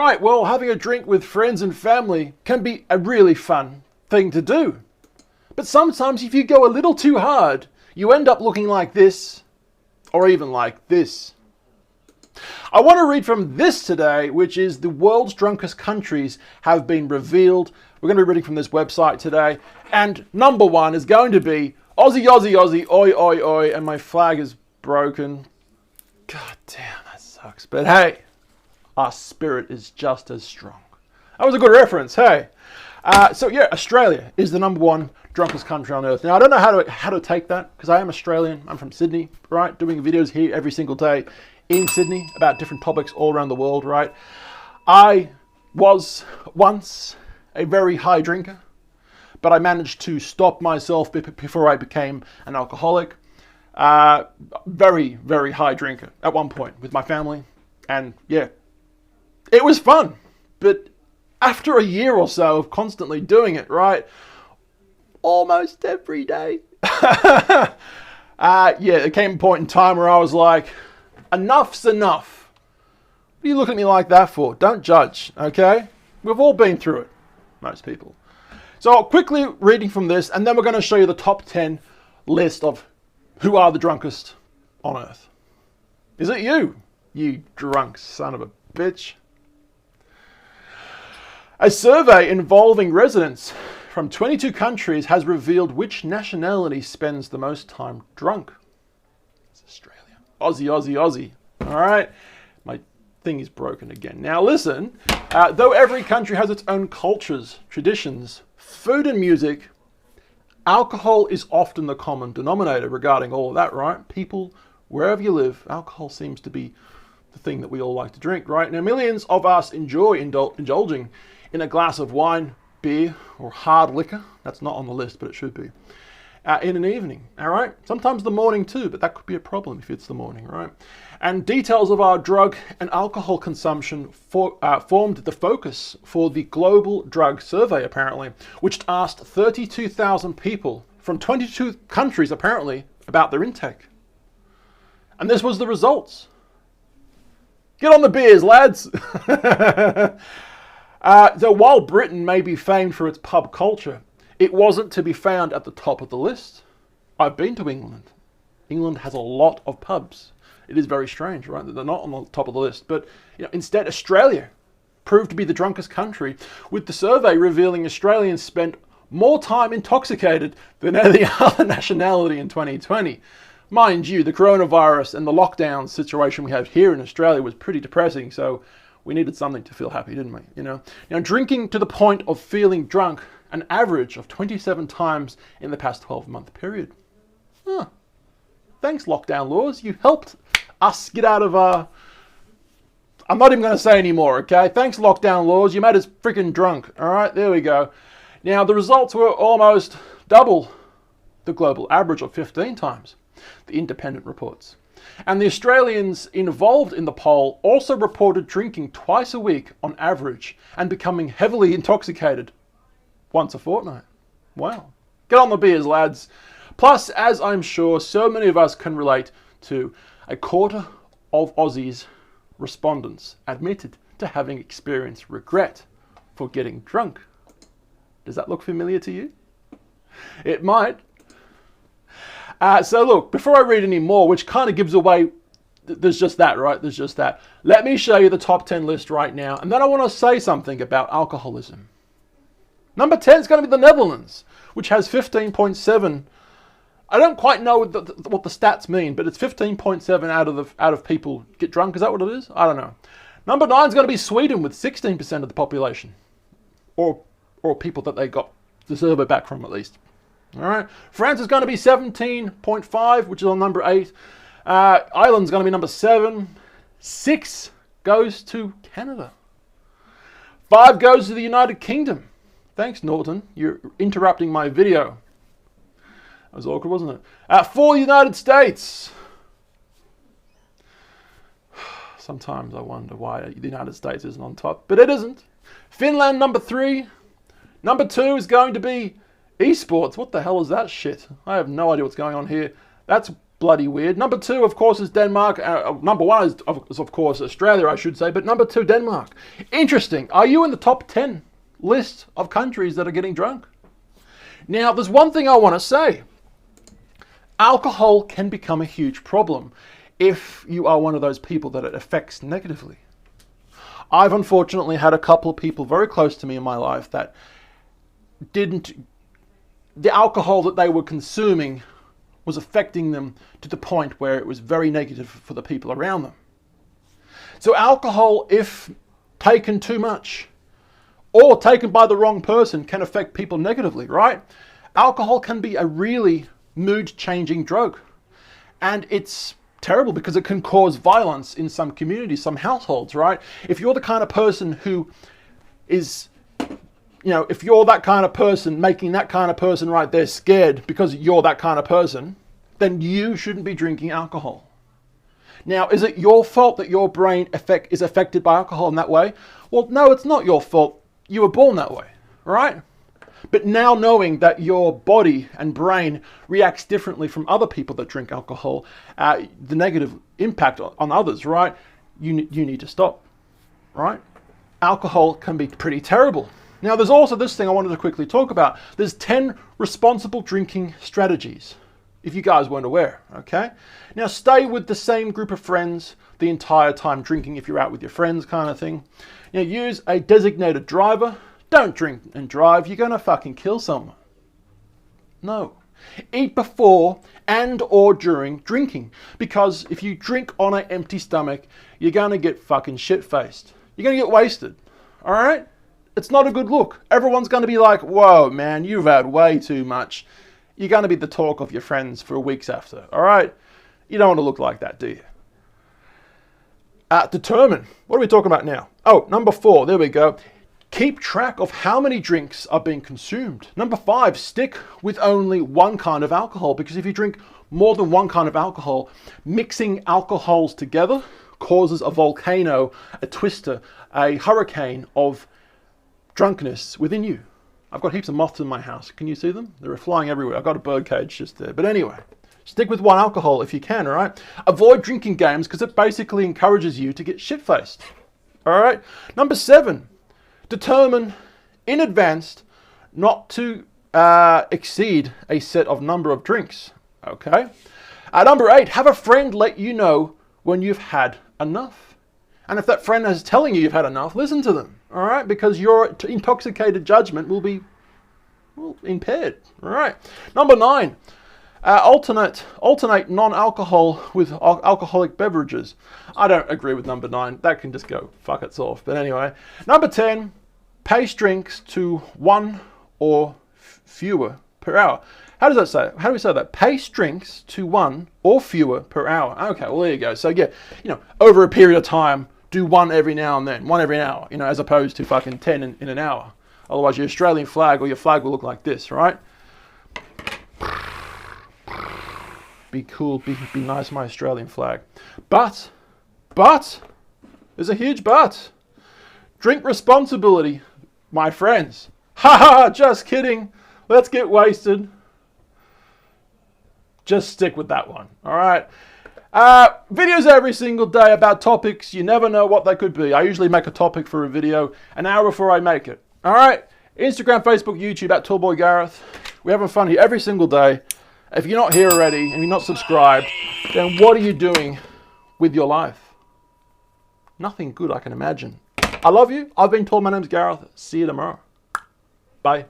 Right, well, having a drink with friends and family can be a really fun thing to do. But sometimes if you go a little too hard, you end up looking like this, or even like this. I want to read from this today, which is the world's drunkest countries have been revealed. We're going to be reading from this website today. And number one is going to be Aussie, Aussie, Aussie, oi, oi, oi. And my flag is broken. God damn, that sucks. But hey, our spirit is just as strong. That was a good reference, hey. So yeah, Australia is the number one drunkest country on earth. Now, I don't know how to take that, because I am Australian. I'm from Sydney, right? Doing videos here every single day in Sydney about different topics all around the world, right? I was once a very high drinker, but I managed to stop myself before I became an alcoholic. Very, very high drinker at one point with my family. And yeah, it was fun. But after a year or so of constantly doing it, right? Almost every day. Yeah, there came a point in time where I was like, enough's enough. What are you looking at me like that for? Don't judge, okay? We've all been through it, most people. So quickly reading from this, and then we're going to show you the top 10 list of who are the drunkest on earth. Is it you? You drunk son of a bitch. A survey involving residents from 22 countries has revealed which nationality spends the most time drunk. It's Australia. Aussie, Aussie, Aussie. All right. My thing is broken again. Now listen, though every country has its own cultures, traditions, food and music, alcohol is often the common denominator regarding all of that, right? People, wherever you live, alcohol seems to be the thing that we all like to drink, right? Now millions of us enjoy indulging in a glass of wine, beer, or hard liquor. That's not on the list, but it should be. In an evening, all right? Sometimes the morning too, but that could be a problem if it's the morning, right? And details of our drug and alcohol consumption formed the focus for the Global Drug Survey, apparently, which asked 32,000 people from 22 countries, apparently, about their intake. And this was the results. Get on the beers, lads! So while Britain may be famed for its pub culture, it wasn't to be found at the top of the list. I've been to England. England has a lot of pubs. It is very strange, right? That they're not on the top of the list. But instead, Australia proved to be the drunkest country, with the survey revealing Australians spent more time intoxicated than any other nationality in 2020. Mind you, the coronavirus and the lockdown situation we have here in Australia was pretty depressing, so we needed something to feel happy, didn't we? Now, drinking to the point of feeling drunk, an average of 27 times in the past 12-month period. Huh. Thanks, lockdown laws. You helped us get out of I'm not even going to say anymore, okay? Thanks, lockdown laws. You made us freaking drunk. All right, there we go. Now, the results were almost double the global average of 15 times, the independent reports. And the Australians involved in the poll also reported drinking twice a week on average and becoming heavily intoxicated once a fortnight. Wow. Get on the beers, lads. Plus, as I'm sure so many of us can relate to, a quarter of Aussies respondents admitted to having experienced regret for getting drunk. Does that look familiar to you? It might. So look, before I read any more, which kind of gives away, there's just that, right? There's just that. Let me show you the top 10 list right now, and then I want to say something about alcoholism. Number 10 is going to be the Netherlands, which has 15.7. I don't quite know what the stats mean, but it's 15.7 out of people get drunk. Is that what it is? I don't know. Number 9 is going to be Sweden with 16% of the population, or people that they got the survey back from at least. All right. France is going to be 17.5, which is on number 8. Ireland's going to be number 7. 6 goes to Canada. 5 goes to the United Kingdom. Thanks, Norton. You're interrupting my video. That was awkward, wasn't it? 4, United States. Sometimes I wonder why the United States isn't on top, but it isn't. Finland, number 3. Number 2 is going to be esports. What the hell is that shit? I have no idea what's going on here. That's bloody weird. Number 2, of course, is Denmark. Number 1 is of course, Australia, I should say. But number 2, Denmark. Interesting. Are you in the top 10 list of countries that are getting drunk? Now, there's one thing I want to say. Alcohol can become a huge problem if you are one of those people that it affects negatively. I've unfortunately had a couple of people very close to me in my life that the alcohol that they were consuming was affecting them to the point where it was very negative for the people around them. So alcohol, if taken too much or taken by the wrong person, can affect people negatively, right? Alcohol can be a really mood-changing drug. And it's terrible because it can cause violence in some communities, some households, right? If you're the kind of person who is, if you're that kind of person, making that kind of person right there scared because you're that kind of person, then you shouldn't be drinking alcohol. Now, is it your fault that your brain is affected by alcohol in that way? Well, no, it's not your fault. You were born that way, right? But now knowing that your body and brain reacts differently from other people that drink alcohol, the negative impact on others, right? You need to stop, right? Alcohol can be pretty terrible. Now, there's also this thing I wanted to quickly talk about. There's 10 responsible drinking strategies, if you guys weren't aware, okay? Now, stay with the same group of friends the entire time drinking if you're out with your friends kind of thing. Now, use a designated driver. Don't drink and drive. You're going to fucking kill someone. No. Eat before and or during drinking. Because if you drink on an empty stomach, you're going to get fucking shit-faced. You're going to get wasted. All right? It's not a good look. Everyone's going to be like, whoa, man, you've had way too much. You're going to be the talk of your friends for weeks after. All right? You don't want to look like that, do you? Determine. What are we talking about now? Oh, number 4. There we go. Keep track of how many drinks are being consumed. Number 5, stick with only one kind of alcohol, because if you drink more than one kind of alcohol, mixing alcohols together causes a volcano, a twister, a hurricane of drunkenness within you. I've got heaps of moths in my house. Can you see them? They're flying everywhere. I've got a bird cage just there. But anyway, stick with one alcohol if you can, all right? Avoid drinking games because it basically encourages you to get shit-faced, all right? Number 7. Determine in advance not to exceed a set of number of drinks, okay? Number 8, have a friend let you know when you've had enough. And if that friend is telling you you've had enough, listen to them, all right? Because your intoxicated judgment will be impaired, all right? Number 9, alternate non-alcohol with alcoholic beverages. I don't agree with number 9. That can just go fuck itself. But anyway, number 10, pace drinks to 1 or fewer per hour. How does that say? How do we say that? Pace drinks to 1 or fewer per hour. Okay, well there you go. So yeah, over a period of time, do 1 every now and then, 1 every hour, as opposed to fucking 10 in an hour. Otherwise your Australian flag or your flag will look like this, right? Be cool, be nice, my Australian flag. But, there's a huge but. Drink responsibly, my friends. Ha, just kidding. Let's get wasted. Just stick with that one, all right? Videos every single day about topics. You never know what they could be. I usually make a topic for a video an hour before I make it, all right? Instagram, Facebook, YouTube, at Tallboy Gareth. We're having fun here every single day. If you're not here already and you're not subscribed, then what are you doing with your life? Nothing good, I can imagine. I love you. I've been told. My name's Gareth. See you tomorrow. Bye.